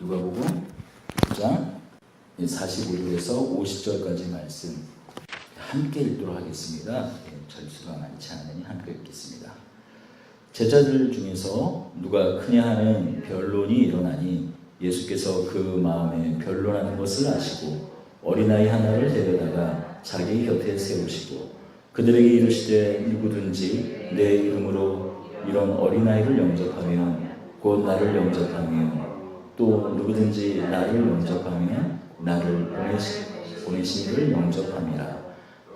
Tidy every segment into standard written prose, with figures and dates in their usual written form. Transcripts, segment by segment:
누가복음 9장 45절에서 50절까지 말씀 함께 읽도록 하겠습니다. 절수가 많지 않으니 함께 읽겠습니다. 제자들 중에서 누가 크냐 하는 변론이 일어나니 예수께서 그 마음에 변론하는 것을 아시고 어린아이 하나를 데려다가 자기 곁에 세우시고 그들에게 이르시되 누구든지 내 이름으로 이런 어린아이를 영접하면 곧 나를 영접하며 또 누구든지 나를 영접하면 나를 보내신 이를 영접함이라.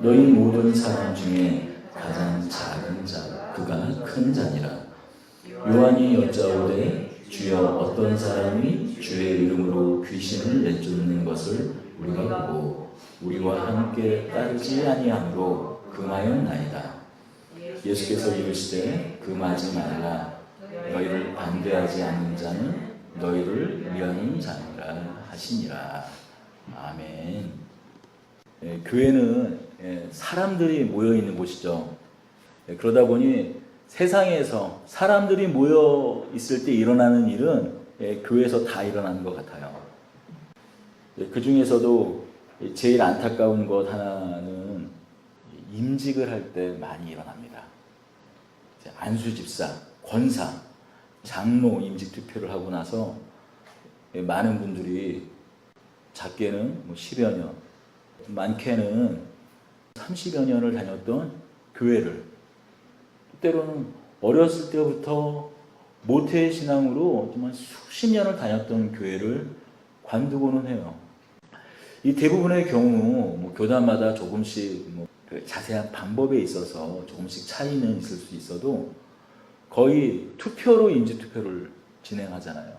너희 모든 사람 중에 가장 작은 자 그가 큰 자니라. 요한이 여짜오되 주여 어떤 사람이 주의 이름으로 귀신을 내쫓는 것을 우리가 보고 우리와 함께 따르지 아니함으로 금하였나이다. 예수께서 이르시되 금하지 말라. 너희를 반대하지 않는 자는 너희를 위하는 자니라 하시니라. 아멘. 교회는 사람들이 모여 있는 곳이죠. 그러다 보니 세상에서 사람들이 모여 있을 때 일어나는 일은 교회에서 다 일어나는 것 같아요. 그 중에서도 제일 안타까운 것 하나는 임직을 할 때 많이 일어납니다. 안수집사, 권사, 장로 임직 투표를 하고 나서 많은 분들이 작게는 10여 년, 많게는 30여 년을 다녔던 교회를 때로는 어렸을 때부터 모태 신앙으로 정말 수십 년을 다녔던 교회를 관두고는 해요. 이 대부분의 경우 교단마다 조금씩 그 자세한 방법에 있어서 조금씩 차이는 있을 수 있어도 거의 투표로 임시투표를 진행하잖아요.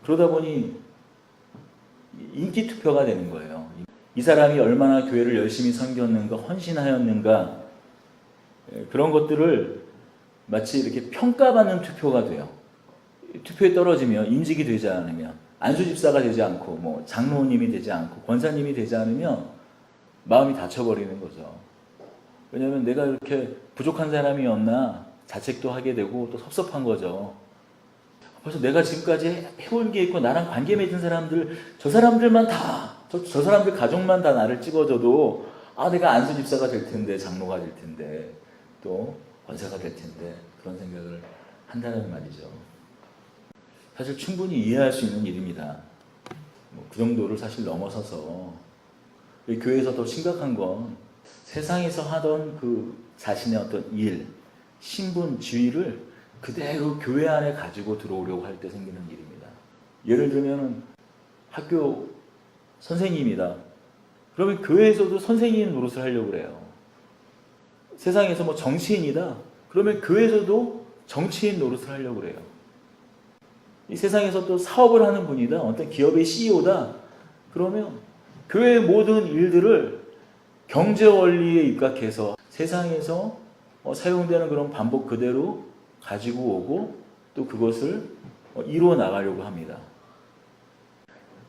그러다 보니 인기 투표가 되는 거예요. 이 사람이 얼마나 교회를 열심히 섬겼는가, 헌신하였는가, 그런 것들을 마치 이렇게 평가받는 투표가 돼요. 투표에 떨어지면, 임직이 되지 않으면, 안수집사가 되지 않고, 장로님이 되지 않고, 권사님이 되지 않으면 마음이 다쳐버리는 거죠. 왜냐하면 내가 이렇게 부족한 사람이었나 자책도 하게 되고 또 섭섭한 거죠. 벌써 내가 지금까지 해온 게 있고 나랑 관계 맺은 사람들, 저 사람들만 다, 저 사람들 가족만 다 나를 찍어줘도 내가 안수집사가 될 텐데, 장로가 될 텐데, 또 권사가 될 텐데, 그런 생각을 한다는 말이죠. 사실 충분히 이해할 수 있는 일입니다. 그 정도를 사실 넘어서서 교회에서 더 심각한 건 세상에서 하던 그 자신의 어떤 일, 신분, 지위를 그대로 교회 안에 가지고 들어오려고 할 때 생기는 일입니다. 예를 들면 학교 선생님이다. 그러면 교회에서도 선생님 노릇을 하려고 그래요. 세상에서 정치인이다. 그러면 교회에서도 정치인 노릇을 하려고 그래요. 이 세상에서 또 사업을 하는 분이다. 어떤 기업의 CEO다. 그러면 교회의 모든 일들을 경제 원리에 입각해서 세상에서 사용되는 그런 방법 그대로 가지고 오고 또 그것을 이루어 나가려고 합니다.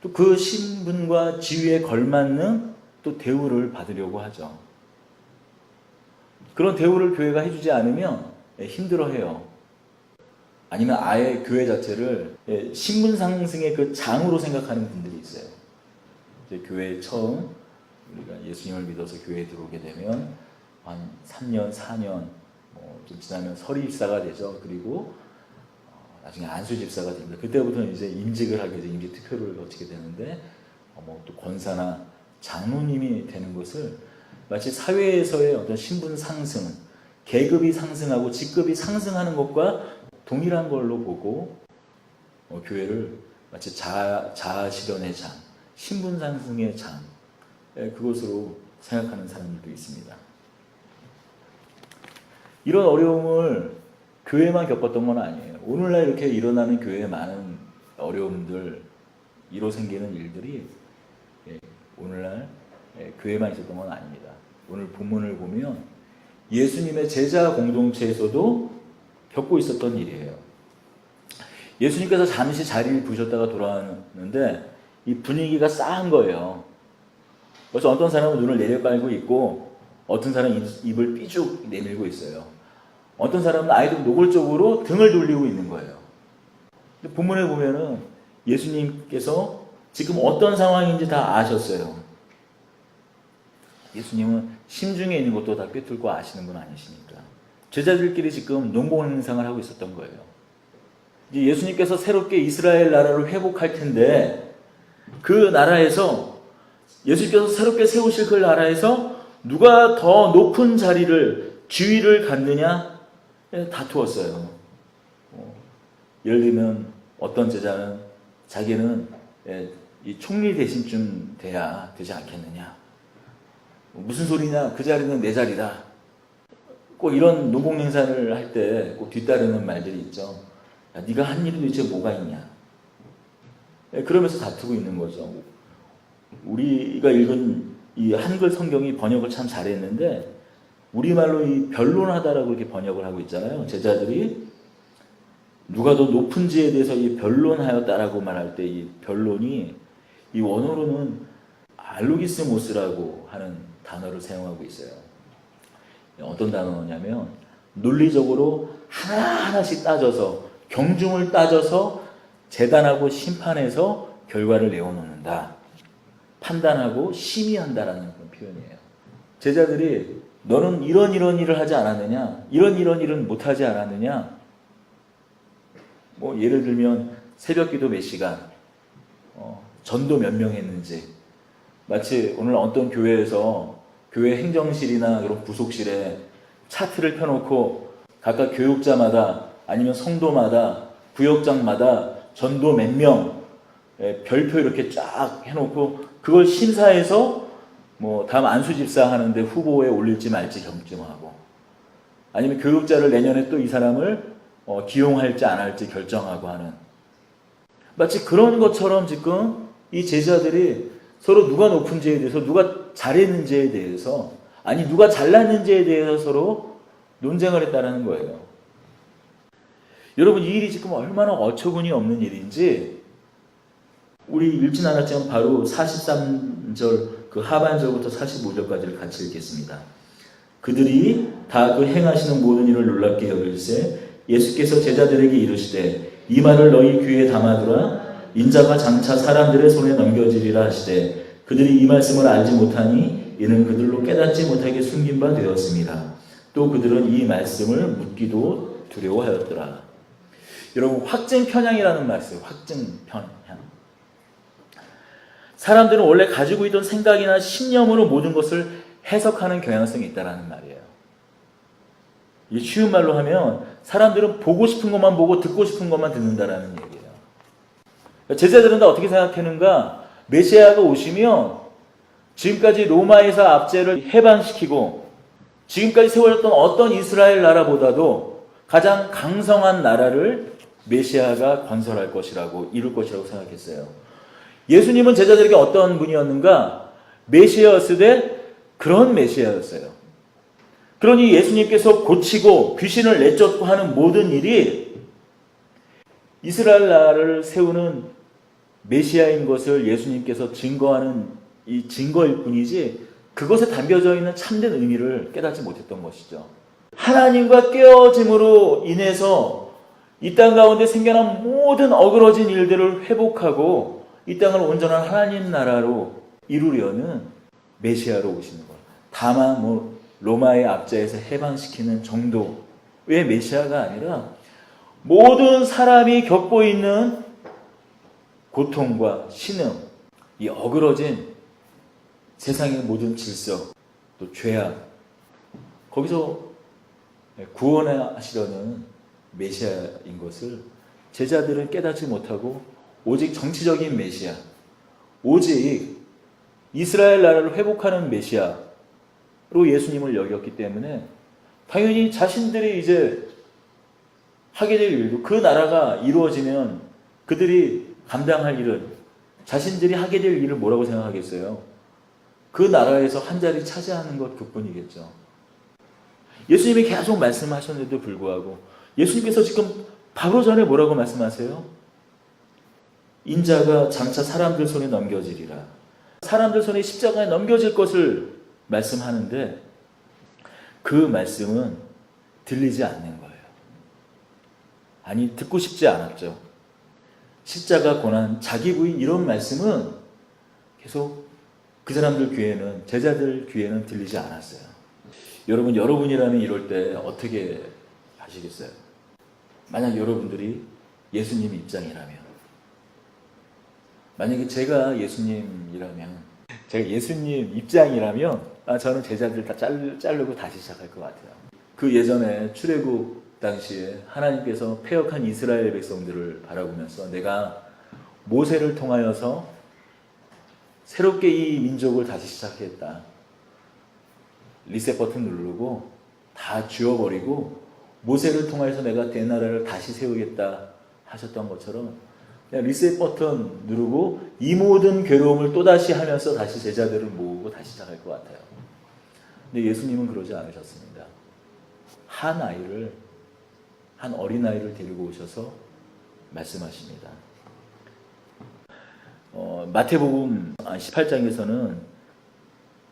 또 그 신분과 지위에 걸맞는 또 대우를 받으려고 하죠. 그런 대우를 교회가 해주지 않으면 힘들어해요. 아니면 아예 교회 자체를 신분 상승의 그 장으로 생각하는 분들이 있어요. 교회에 처음 우리가 예수님을 믿어서 교회에 들어오게 되면 한 3년, 4년 좀 지나면 서리입사가 되죠. 그리고 나중에 안수집사가 됩니다. 그때부터는 이제 임직을 하게 되죠. 임직 투표를 거치게 되는데 또 권사나 장로님이 되는 것을 마치 사회에서의 어떤 신분 상승, 계급이 상승하고 직급이 상승하는 것과 동일한 걸로 보고 교회를 마치 자아 실현의 장, 신분 상승의 장, 그것으로 생각하는 사람들도 있습니다. 이런 어려움을 교회만 겪었던 건 아니에요. 오늘날 이렇게 일어나는 교회의 많은 어려움들, 이로 생기는 일들이 오늘날 교회만 있었던 건 아닙니다. 오늘 본문을 보면 예수님의 제자 공동체에서도 겪고 있었던 일이에요. 예수님께서 잠시 자리를 부셨다가 돌아왔는데 이 분위기가 싸한 거예요. 그래서 어떤 사람은 눈을 내려깔고 있고 어떤 사람은 입을 삐죽 내밀고 있어요. 어떤 사람은 아이들 노골적으로 등을 돌리고 있는 거예요. 본문에 보면은 예수님께서 지금 어떤 상황인지 다 아셨어요. 예수님은 심중에 있는 것도 다 꿰뚫고 아시는 분 아니십니까? 제자들끼리 지금 농공행상을 하고 있었던 거예요. 이제 예수님께서 새롭게 이스라엘 나라를 회복할 텐데 그 나라에서 예수님께서 새롭게 세우실 그 나라에서 누가 더 높은 자리를 지위를 갖느냐 다투었어요. 예를 들면 어떤 제자는 자기는 이 총리 대신쯤 돼야 되지 않겠느냐. 무슨 소리냐? 그 자리는 내 자리다. 꼭 이런 농공행사를 할 때 꼭 뒤따르는 말들이 있죠. 야, 네가 한 일이 도대체 뭐가 있냐? 그러면서 다투고 있는 거죠. 우리가 읽은 이 한글 성경이 번역을 참 잘했는데 우리말로 이 변론하다라고 이렇게 번역을 하고 있잖아요. 제자들이 누가 더 높은지에 대해서 이 변론하였다라고 말할 때 이 변론이 이 원어로는 알로기스모스라고 하는 단어를 사용하고 있어요. 어떤 단어냐면 논리적으로 하나하나씩 따져서 경중을 따져서 재단하고 심판해서 결과를 내어놓는다. 판단하고 심의한다라는 그런 표현이에요. 제자들이 너는 이런 일을 하지 않았느냐? 이런 일은 못하지 않았느냐? 뭐 예를 들면 새벽기도 몇 시간, 전도 몇 명 했는지, 마치 오늘 어떤 교회에서 교회 행정실이나 이런 부속실에 차트를 펴놓고 각각 교육자마다 아니면 성도마다 구역장마다 전도 몇 명, 별표 이렇게 쫙 해놓고 그걸 심사해서 뭐 다음 안수집사 하는데 후보에 올릴지 말지 결정하고, 아니면 교육자를 내년에 또 이 사람을 기용할지 안 할지 결정하고 하는, 마치 그런 것처럼 지금 이 제자들이 서로 누가 높은지에 대해서, 누가 잘했는지에 대해서, 아니 누가 잘났는지에 대해서 서로 논쟁을 했다는 거예요. 여러분, 이 일이 지금 얼마나 어처구니 없는 일인지 우리 읽진 않았지만 바로 43절 그 하반절부터 45절까지를 같이 읽겠습니다. 그들이 다 그 행하시는 모든 일을 놀랍게 여길세 예수께서 제자들에게 이르시되 이 말을 너희 귀에 담아두라. 인자가 장차 사람들의 손에 넘겨지리라 하시되 그들이 이 말씀을 알지 못하니 이는 그들로 깨닫지 못하게 숨긴 바 되었습니다. 또 그들은 이 말씀을 묻기도 두려워하였더라. 여러분, 확증편향이라는 말 있어요. 확증편향. 사람들은 원래 가지고 있던 생각이나 신념으로 모든 것을 해석하는 경향성이 있다는 말이에요. 이게 쉬운 말로 하면 사람들은 보고 싶은 것만 보고 듣고 싶은 것만 듣는다라는 얘기예요. 제자들은 다 어떻게 생각하는가? 메시아가 오시면 지금까지 로마에서 압제를 해방시키고 지금까지 세워졌던 어떤 이스라엘 나라보다도 가장 강성한 나라를 메시아가 건설할 것이라고, 이룰 것이라고 생각했어요. 예수님은 제자들에게 어떤 분이었는가? 메시아였으되 그런 메시아였어요. 그러니 예수님께서 고치고 귀신을 내쫓고 하는 모든 일이 이스라엘 나라를 세우는 메시아인 것을 예수님께서 증거하는 이 증거일 뿐이지 그것에 담겨져 있는 참된 의미를 깨닫지 못했던 것이죠. 하나님과 깨어짐으로 인해서 이 땅 가운데 생겨난 모든 어그러진 일들을 회복하고 이 땅을 온전한 하나님 나라로 이루려는 메시아로 오시는 거예요. 다만 뭐 로마의 압제에서 해방시키는 정도의 메시아가 아니라 모든 사람이 겪고 있는 고통과 신음, 이 어그러진 세상의 모든 질서, 또 죄악, 거기서 구원하시려는 메시아인 것을 제자들은 깨닫지 못하고 오직 정치적인 메시아, 오직 이스라엘 나라를 회복하는 메시아로 예수님을 여겼기 때문에 당연히 자신들이 이제 하게 될 일도, 그 나라가 이루어지면 그들이 감당할 일은, 자신들이 하게 될 일을 뭐라고 생각하겠어요? 그 나라에서 한 자리 차지하는 것 그뿐이겠죠. 예수님이 계속 말씀하셨는데도 불구하고 예수님께서 지금 바로 전에 뭐라고 말씀하세요? 인자가 장차 사람들 손에 넘겨지리라. 사람들 손에 십자가에 넘겨질 것을 말씀하는데 그 말씀은 들리지 않는 거예요. 아니, 듣고 싶지 않았죠. 십자가 고난, 자기 부인 이런 말씀은 계속 그 사람들 귀에는, 제자들 귀에는 들리지 않았어요. 여러분이라면 이럴 때 어떻게 하시겠어요? 만약 여러분들이 예수님 입장이라면, 만약에 제가 예수님이라면, 제가 예수님 입장이라면 저는 제자들 다 자르고 다시 시작할 것 같아요. 그 예전에 출애굽 당시에 하나님께서 패역한 이스라엘 백성들을 바라보면서 내가 모세를 통하여서 새롭게 이 민족을 다시 시작했다. 리셋 버튼 누르고 다 지워버리고 모세를 통해서 내가 대나라를 다시 세우겠다 하셨던 것처럼 그냥 리셋 버튼 누르고 이 모든 괴로움을 또다시 하면서 다시 제자들을 모으고 다시 시작할 것 같아요. 근데 예수님은 그러지 않으셨습니다. 한 어린아이를 데리고 오셔서 말씀하십니다. 마태복음 18장에서는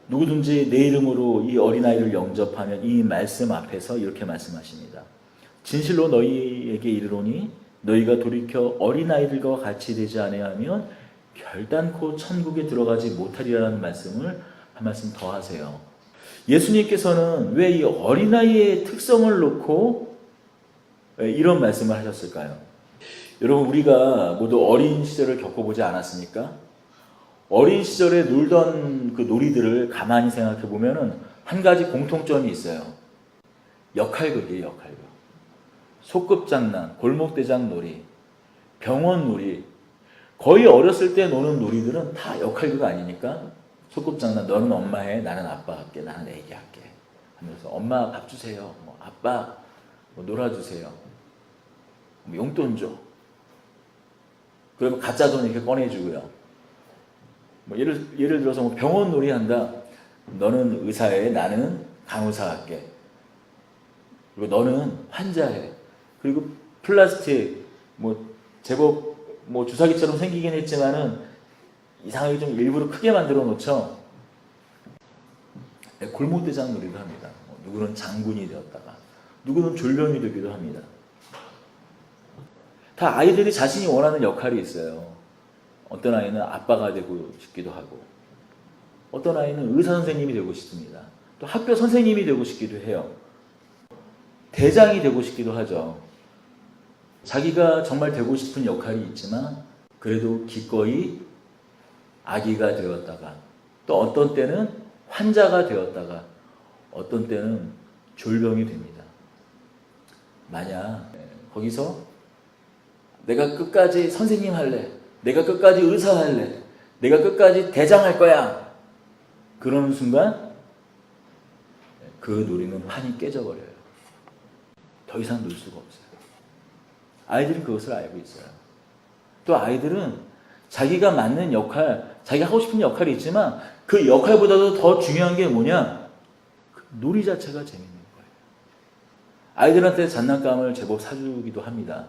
누구든지 내 이름으로 이 어린아이를 영접하면 이 말씀 앞에서 이렇게 말씀하십니다. 진실로 너희에게 이르노니 너희가 돌이켜 어린아이들과 같이 되지 아니하면 결단코 천국에 들어가지 못하리라는 말씀을 한 말씀 더 하세요. 예수님께서는 왜 이 어린아이의 특성을 놓고 이런 말씀을 하셨을까요? 여러분, 우리가 모두 어린 시절을 겪어보지 않았습니까? 어린 시절에 놀던 그 놀이들을 가만히 생각해 보면은 한 가지 공통점이 있어요. 역할극이에요, 역할극. 소꿉장난, 골목대장 놀이, 병원 놀이. 거의 어렸을 때 노는 놀이들은 다 역할극 아니니까? 소꿉장난, 너는 엄마 해, 나는 아빠 할게, 나는 애기 할게 하면서 엄마 밥 주세요, 아빠 놀아주세요, 용돈 줘. 그러면 가짜 돈 이렇게 꺼내주고요. 예를 들어서 병원 놀이 한다. 너는 의사해, 나는 간호사 할게. 그리고 너는 환자해. 그리고 플라스틱, 제법 주사기처럼 생기긴 했지만은 이상하게 좀 일부러 크게 만들어 놓죠. 골목대장 놀이도 합니다. 누구는 장군이 되었다가, 누구는 졸병이 되기도 합니다. 다 아이들이 자신이 원하는 역할이 있어요. 어떤 아이는 아빠가 되고 싶기도 하고, 어떤 아이는 의사 선생님이 되고 싶습니다. 또 학교 선생님이 되고 싶기도 해요. 대장이 되고 싶기도 하죠. 자기가 정말 되고 싶은 역할이 있지만 그래도 기꺼이 아기가 되었다가, 또 어떤 때는 환자가 되었다가, 어떤 때는 졸병이 됩니다. 만약 거기서 내가 끝까지 선생님 할래, 내가 끝까지 의사 할래, 내가 끝까지 대장 할 거야, 그러는 순간 그 놀이는 판이 깨져버려요. 더 이상 놀 수가 없어요. 아이들은 그것을 알고 있어요. 또 아이들은 자기가 맞는 역할, 자기가 하고 싶은 역할이 있지만 그 역할보다도 더 중요한 게 뭐냐? 그 놀이 자체가 재밌는 거예요. 아이들한테 장난감을 제법 사주기도 합니다.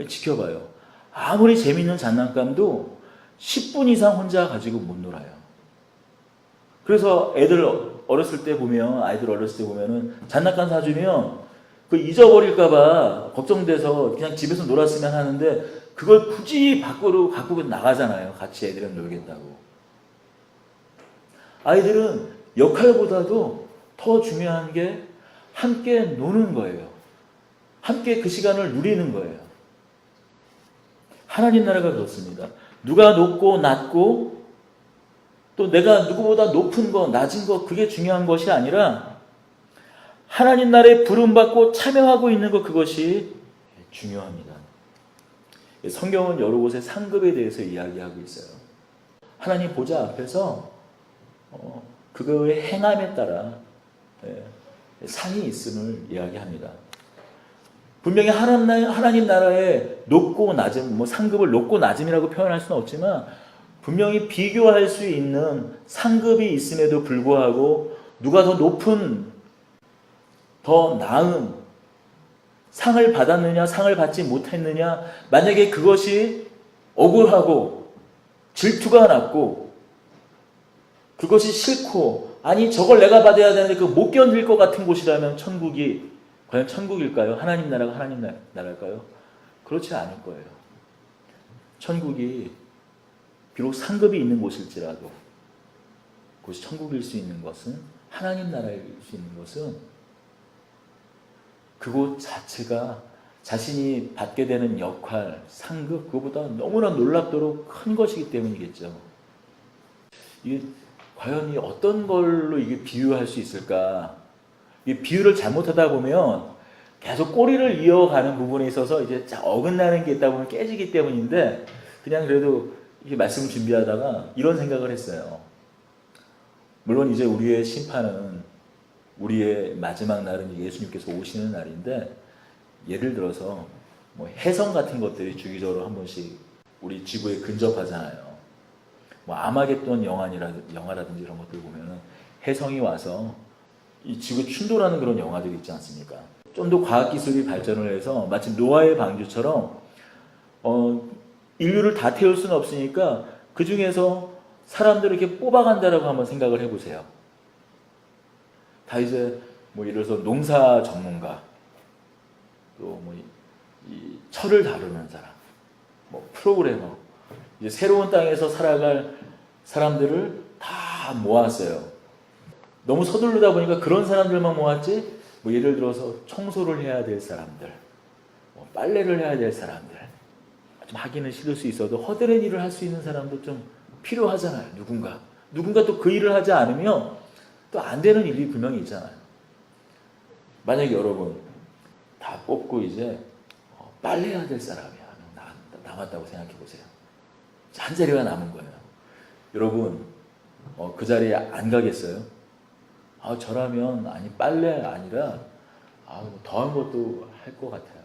지켜봐요. 아무리 재밌는 장난감도 10분 이상 혼자 가지고 못 놀아요. 그래서 아이들 어렸을 때 보면은 장난감 사주면 그 잊어버릴까봐 걱정돼서 그냥 집에서 놀았으면 하는데 그걸 굳이 밖으로 갖고 나가잖아요. 같이 애들이랑 놀겠다고. 아이들은 역할보다도 더 중요한 게 함께 노는 거예요. 함께 그 시간을 누리는 거예요. 하나님 나라가 그렇습니다. 누가 높고 낮고 또 내가 누구보다 높은 거, 낮은 거, 그게 중요한 것이 아니라 하나님 나라에 부름받고 참여하고 있는 것, 그것이 중요합니다. 성경은 여러 곳에 상급에 대해서 이야기하고 있어요. 하나님 보좌 앞에서 그거의 행함에 따라 상이 있음을 이야기합니다. 분명히 하나님 나라의 높고 낮음, 상급을 높고 낮음이라고 표현할 수는 없지만 분명히 비교할 수 있는 상급이 있음에도 불구하고 누가 더 높은, 더 나은 상을 받았느냐, 상을 받지 못했느냐, 만약에 그것이 억울하고 질투가 났고 그것이 싫고, 아니 저걸 내가 받아야 되는데 그거 못 견딜 것 같은 곳이라면 천국이 과연 천국일까요? 하나님 나라가 하나님 나라일까요? 그렇지 않을 거예요. 천국이 비록 상급이 있는 곳일지라도 그것이 천국일 수 있는 것은, 하나님 나라일 수 있는 것은 그곳 자체가 자신이 받게 되는 역할, 상급, 그거보다 너무나 놀랍도록 큰 것이기 때문이겠죠. 이게 과연 어떤 걸로 이게 비유할 수 있을까? 이 비유를 잘못하다 보면 계속 꼬리를 이어가는 부분에 있어서 이제 어긋나는 게 있다 보면 깨지기 때문인데, 그냥 그래도 이렇게 말씀을 준비하다가 이런 생각을 했어요. 물론 이제 우리의 심판은, 우리의 마지막 날은 예수님께서 오시는 날인데, 예를 들어서 뭐 해성 같은 것들이 주기적으로 한 번씩 우리 지구에 근접하잖아요. 뭐 아마겟돈 영화라든지 이런 것들 보면은 해성이 와서 이 지구 충돌하는 그런 영화들이 있지 않습니까? 좀 더 과학기술이 발전을 해서 마치 노아의 방주처럼 인류를 다 태울 수는 없으니까 그 중에서 사람들을 이렇게 뽑아간다라고 한번 생각을 해보세요. 다 이제 뭐 예를 들어서 농사 전문가, 또 뭐 이 철을 다루는 사람, 뭐 프로그래머, 이제 새로운 땅에서 살아갈 사람들을 다 모았어요. 너무 서두르다 보니까 그런 사람들만 모았지, 뭐 예를 들어서 청소를 해야 될 사람들, 뭐 빨래를 해야 될 사람들, 좀 하기는 싫을 수 있어도 허드렛 일을 할 수 있는 사람도 좀 필요하잖아요. 누군가 또 그 일을 하지 않으면 또 안 되는 일이 분명히 있잖아요. 만약에 여러분 다 뽑고 이제 빨래해야 될 사람이 남았다고 생각해 보세요. 한 자리가 남은 거예요. 여러분 그 자리에 안 가겠어요? 저라면 빨래 아니라 뭐 더한 것도 할 것 같아요.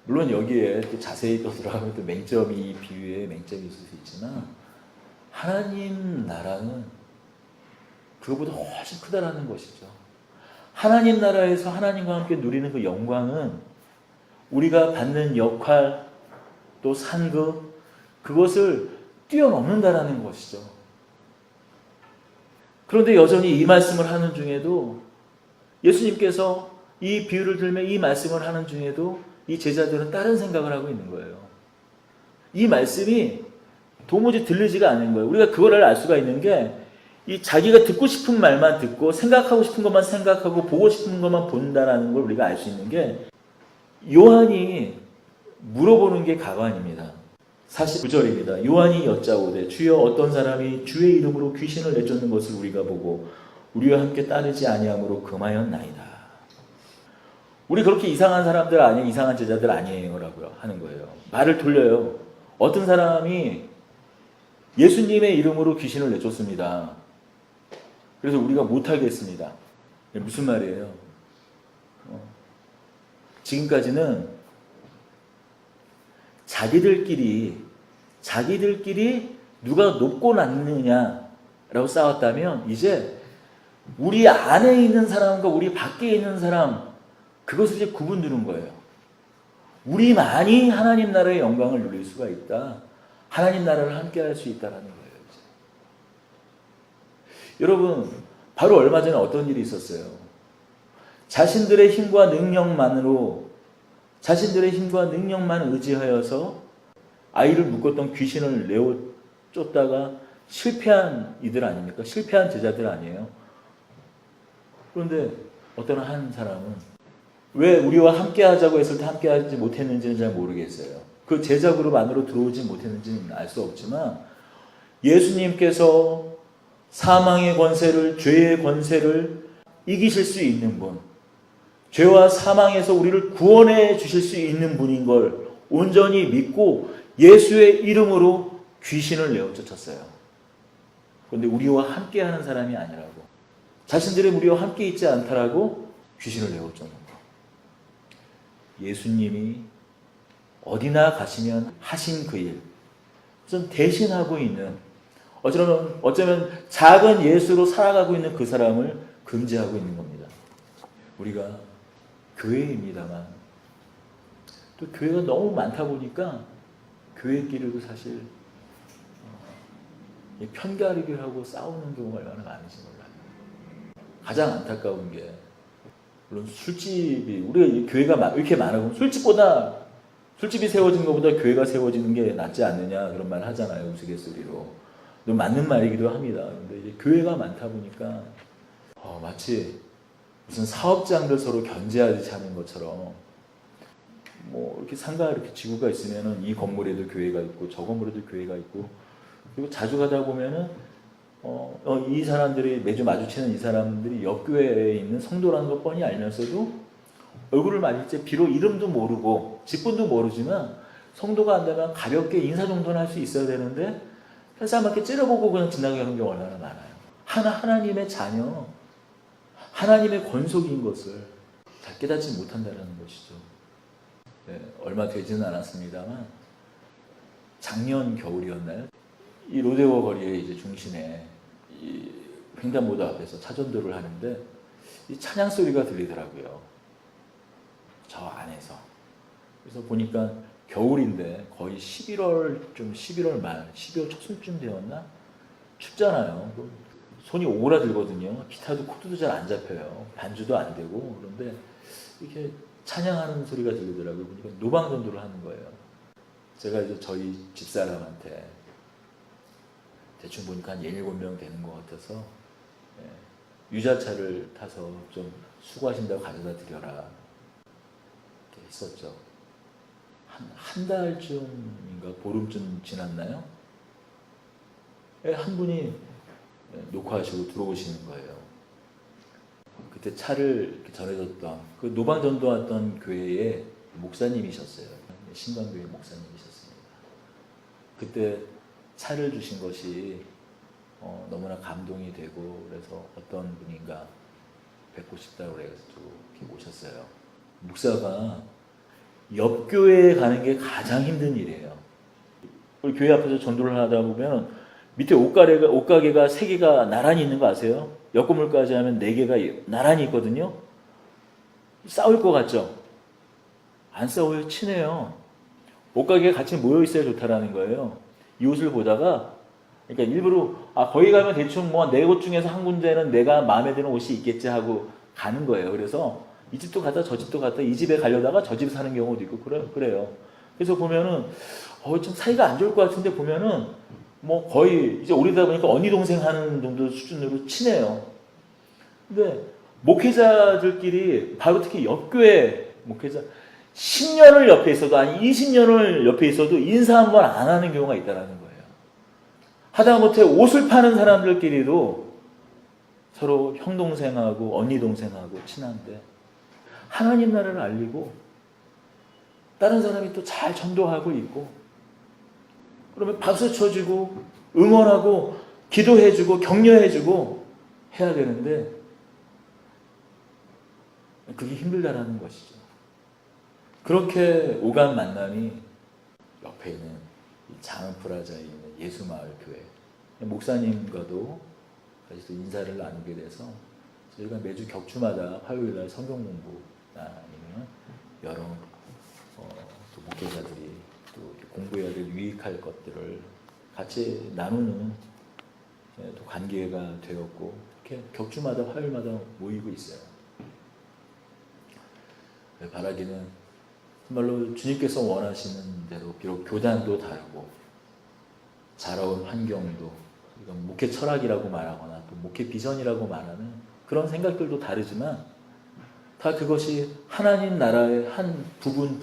물론 여기에 또 자세히 또 들어가면 또 맹점이, 비유에 맹점이 있을 수 있지만, 하나님 나라는 그거보다 훨씬 크다라는 것이죠. 하나님 나라에서 하나님과 함께 누리는 그 영광은 우리가 받는 역할, 또 상급, 그것을 뛰어넘는다라는 것이죠. 그런데 여전히 이 말씀을 하는 중에도, 예수님께서 이 비유를 들며 이 말씀을 하는 중에도 이 제자들은 다른 생각을 하고 있는 거예요. 이 말씀이 도무지 들리지가 않는 거예요. 우리가 그걸 알 수가 있는 게, 이 자기가 듣고 싶은 말만 듣고 생각하고 싶은 것만 생각하고 보고 싶은 것만 본다라는 걸 우리가 알 수 있는 게, 요한이 물어보는 게 가관입니다. 49절입니다. 요한이 여짜오되 주여 어떤 사람이 주의 이름으로 귀신을 내쫓는 것을 우리가 보고 우리와 함께 따르지 아니함으로 금하였나이다. 우리 그렇게 이상한 사람들 아니에요, 이상한 제자들 아니에요 라고 하는 거예요. 말을 돌려요. 어떤 사람이 예수님의 이름으로 귀신을 내쫓습니다. 그래서 우리가 못하겠습니다. 무슨 말이에요? 지금까지는 자기들끼리 누가 높고 낮느냐라고 싸웠다면, 이제 우리 안에 있는 사람과 우리 밖에 있는 사람, 그것을 이제 구분 두는 거예요. 우리만이 하나님 나라의 영광을 누릴 수가 있다. 하나님 나라를 함께 할 수 있다라는 거예요. 이제. 여러분, 바로 얼마 전에 어떤 일이 있었어요? 자신들의 힘과 능력만 의지하여서 아이를 묶었던 귀신을 내어 쫓다가 실패한 이들 아닙니까? 실패한 제자들 아니에요? 그런데 어떤 한 사람은 왜 우리와 함께 하자고 했을 때 함께 하지 못했는지는 잘 모르겠어요. 그 제자 그룹 안으로 들어오지 못했는지는 알 수 없지만, 예수님께서 사망의 권세를, 죄의 권세를 이기실 수 있는 분, 죄와 사망에서 우리를 구원해 주실 수 있는 분인 걸 온전히 믿고 예수의 이름으로 귀신을 내어 쫓았어요. 그런데 우리와 함께 하는 사람이 아니라고, 자신들이 우리와 함께 있지 않다라고 귀신을 내어 쫓는 거. 예수님이 어디나 가시면 하신 그 일, 좀 대신하고 있는, 어쩌면 작은 예수로 살아가고 있는 그 사람을 금지하고 있는 겁니다. 우리가 교회입니다만, 또 교회가 너무 많다 보니까 교회끼리도 사실 편가르기를 하고 싸우는 경우가 얼마나 많은지 몰라요. 가장 안타까운 게, 물론 술집이, 우리가 교회가 이렇게 많아 보면 술집보다 술집이 세워지는 것보다 교회가 세워지는 게 낫지 않느냐 그런 말 하잖아요. 우스갯소리로. 맞는 말이기도 합니다. 근데 이제 교회가 많다 보니까 마치 무슨 사업장들 서로 견제하듯이 하는 것처럼 뭐 이렇게 상가 이렇게 지구가 있으면은 이 건물에도 교회가 있고 저 건물에도 교회가 있고 그리고 자주 가다 보면은 이 사람들이 매주 마주치는 이 사람들이 옆 교회에 있는 성도라는 걸 뻔히 알면서도 얼굴을 맞을 때 비록 이름도 모르고 직분도 모르지만 성도가 안 되면 가볍게 인사 정도는 할 수 있어야 되는데 한 사람밖에 째려보고 그냥 지나가는 경우가 얼마나 많아요. 하나님의 자녀, 하나님의 권속인 것을 잘 깨닫지 못한다는 것이죠. 네, 얼마 되지는 않았습니다만 작년 겨울이었나요? 이 로데오 거리의 이제 중심에 이 횡단보도 앞에서 차전도를 하는데 이 찬양 소리가 들리더라고요. 저 안에서. 그래서 보니까 겨울인데 거의 11월 말, 12월 초순쯤 되었나? 춥잖아요. 손이 오그라들거든요. 기타도 코드도 잘 안 잡혀요. 반주도 안 되고. 그런데 이렇게 찬양하는 소리가 들리더라고요. 보니까 노방전도를 하는 거예요. 제가 이제 저희 집사람한테 대충 보니까 한 7명 되는 것 같아서 유자차를 타서 좀 수고하신다고 가져다 드려라 이렇게 했었죠. 한 달쯤인가 보름쯤 지났나요? 한 분이 녹화하시고 들어오시는 거예요. 그때 차를 이렇게 전해줬던 그 노방전도 왔던 교회의 목사님이셨어요. 신광교회 목사님이셨습니다. 그때 차를 주신 것이 너무나 감동이 되고 그래서 어떤 분인가 뵙고 싶다고 그래가지고 이렇게 오셨어요. 목사가 옆 교회에 가는 게 가장 힘든 일이에요. 우리 교회 앞에서 전도를 하다 보면 밑에 옷가게가 3개가 나란히 있는 거 아세요? 옆 건물까지 하면 4개가 나란히 있거든요. 싸울 것 같죠? 안 싸워요. 친해요. 옷가게가 같이 모여 있어야 좋다라는 거예요. 이 옷을 보다가 그러니까 일부러 거기 가면 대충 뭐 4곳 중에서 한 군데는 내가 마음에 드는 옷이 있겠지 하고 가는 거예요. 그래서 이 집도 갔다 저 집도 갔다 이 집에 가려다가 저 집 사는 경우도 있고 그래요. 그래서 보면은 좀 사이가 안 좋을 것 같은데 보면은 뭐 거의 이제 오래다 보니까 언니 동생 하는 정도 수준으로 친해요. 근데 목회자들끼리 바로 특히 옆교회 목회자 10년을 옆에 있어도 아니 20년을 옆에 있어도 인사 한 번 안 하는 경우가 있다라는 거예요. 하다못해 옷을 파는 사람들끼리도 서로 형 동생하고 언니 동생하고 친한데 하나님 나라를 알리고 다른 사람이 또 잘 전도하고 있고 그러면 박수 쳐주고 응원하고 기도해주고 격려해주고 해야 되는데 그게 힘들다라는 것이죠. 그렇게 오간 만남이 옆에 있는 장은프라자에 있는 예수마을교회 목사님과도 다시 또 인사를 나누게 돼서 저희가 매주 격주마다 화요일날 성경 공부 아니면 여러 또 목회자들이 또 공부해야 될 유익할 것들을 같이 나누는 또 관계가 되었고 이렇게 격주마다 화요일마다 모이고 있어요. 바라기는 정말로 주님께서 원하시는 대로 비록 교단도 다르고 자라온 환경도 이건 목회 철학이라고 말하거나 또 목회 비전이라고 말하는 그런 생각들도 다르지만 다 그것이 하나님 나라의 한 부분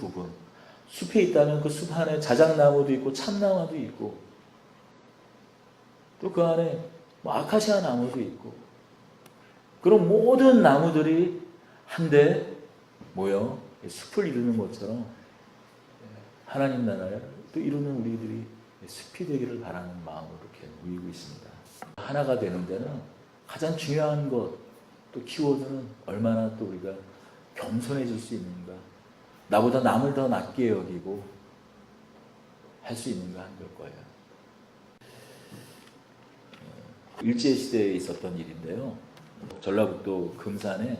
숲에 있다면 그 숲 안에 자작나무도 있고 참나무도 있고 또 그 안에 뭐 아카시아 나무도 있고 그런 모든 나무들이 한데 모여 숲을 이루는 것처럼 하나님 나라를 또 이루는 우리들이 숲이 되기를 바라는 마음으로 이렇게 모이고 있습니다. 하나가 되는 데는 가장 중요한 것, 또 키워드는 얼마나 또 우리가 겸손해질 수 있는가, 나보다 남을 더 낮게 여기고 할 수 있는가 하는 걸 거예요. 일제시대에 있었던 일인데요. 전라북도 금산에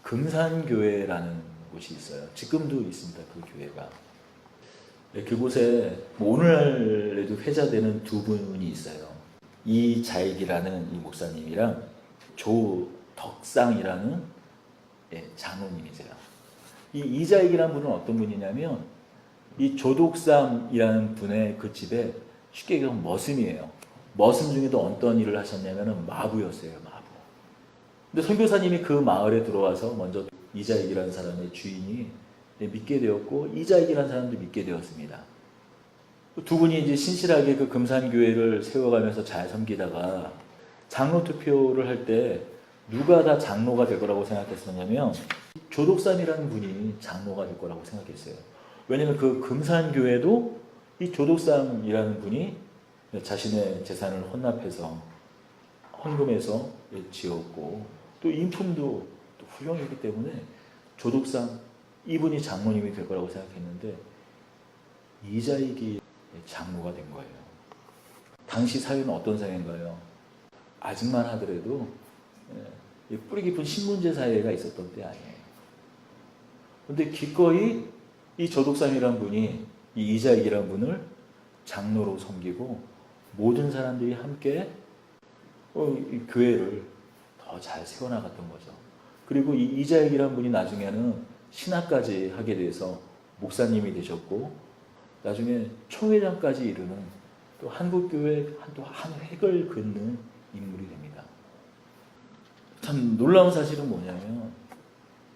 금산교회라는 곳이 있어요. 지금도 있습니다. 그 교회가. 그곳에 오늘날에도 회자되는 두 분이 있어요. 이자익이라는 이 목사님이랑 조덕상이라는 장로님이세요. 이 이자익이라는 분은 어떤 분이냐면 이 조독삼이라는 분의 그 집에 쉽게 얘기하면 머슴이에요. 머슴 중에도 어떤 일을 하셨냐면 마부였어요. 마부. 근데 선교사님이 그 마을에 들어와서 먼저 이자익이라는 사람의 주인이 믿게 되었고 이자익이라는 사람도 믿게 되었습니다. 두 분이 이제 신실하게 그 금산교회를 세워가면서 잘 섬기다가 장로 투표를 할 때 누가 다 장로가 될 거라고 생각했었냐면 조독삼이라는 분이 장로가 될 거라고 생각했어요. 왜냐하면 그 금산교회도 이 조독삼이라는 분이 자신의 재산을 헌납해서 헌금해서 지었고 또 인품도 또 훌륭했기 때문에 조독삼 이분이 장로님이 될 거라고 생각했는데 이자익이 장로가 된 거예요. 당시 사회는 어떤 사회인가요? 아직만 하더라도 뿌리 깊은 신문제 사회가 있었던 때 아니에요. 그런데 기꺼이 이 조독삼이라는 분이 이 이자익이라는 분을 장로로 섬기고 모든 사람들이 함께 이 교회를 더 잘 세워나갔던 거죠. 그리고 이 이자익이라는 분이 나중에는 신학까지 하게 돼서 목사님이 되셨고 나중에 총회장까지 이르는 또 한국교회 또 한 획을 긋는 인물이 됩니다. 참 놀라운 사실은 뭐냐면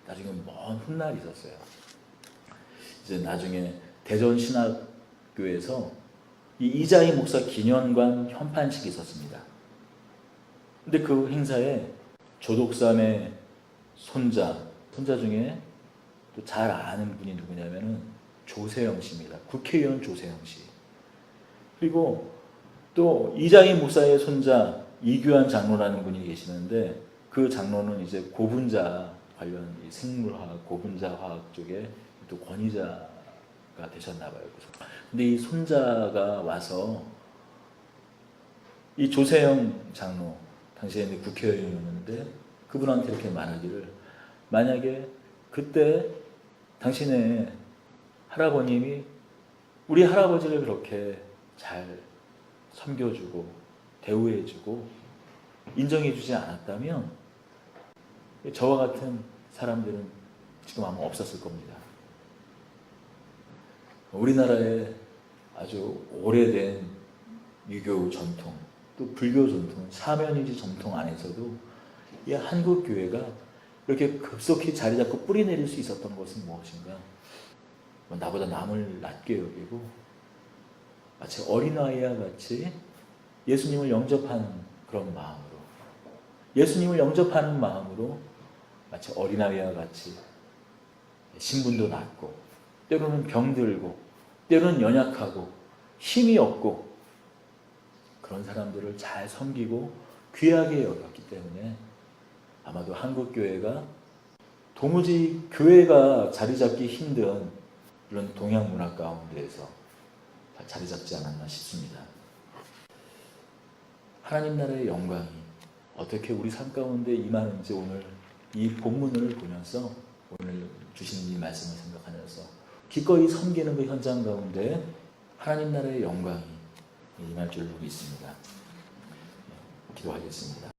나중에 먼 훗날이 있었어요. 이제 나중에 대전신학교에서 이 이자익 목사 기념관 현판식이 있었습니다. 근데 그 행사에 조독삼의 손자 중에 또 잘 아는 분이 누구냐면은 조세영 씨입니다. 국회의원 조세영 씨. 그리고 또 이자익 목사의 손자 이규환 장로라는 분이 계시는데 그 장로는 이제 고분자 관련 생물화학, 고분자화학 쪽에 또 권위자가 되셨나 봐요. 근데 이 손자가 와서 이 조세영 장로, 당시에는 국회의원이었는데 그분한테 이렇게 말하기를 만약에 그때 당신의 할아버님이 우리 할아버지를 그렇게 잘 섬겨주고 대우해주고 인정해주지 않았다면 저와 같은 사람들은 지금 아마 없었을 겁니다. 우리나라의 아주 오래된 유교 전통, 또 불교 전통, 사면이지 전통 안에서도 이 한국 교회가 이렇게 급속히 자리 잡고 뿌리 내릴 수 있었던 것은 무엇인가? 나보다 남을 낮게 여기고 마치 어린아이와 같이 예수님을 영접하는 그런 마음으로, 예수님을 영접하는 마음으로 마치 어린아이와 같이 신분도 낮고 때로는 병들고 때로는 연약하고 힘이 없고 그런 사람들을 잘 섬기고 귀하게 여겼기 때문에 아마도 한국교회가 도무지 교회가 자리 잡기 힘든 이런 동양 문화 가운데에서 자리 잡지 않았나 싶습니다. 하나님 나라의 영광이 어떻게 우리 삶 가운데 임하는지 오늘 이 본문을 보면서 오늘 주신 이 말씀을 생각하면서 기꺼이 섬기는 그 현장 가운데 하나님 나라의 영광이 임할 줄로 믿습니다. 기도하겠습니다.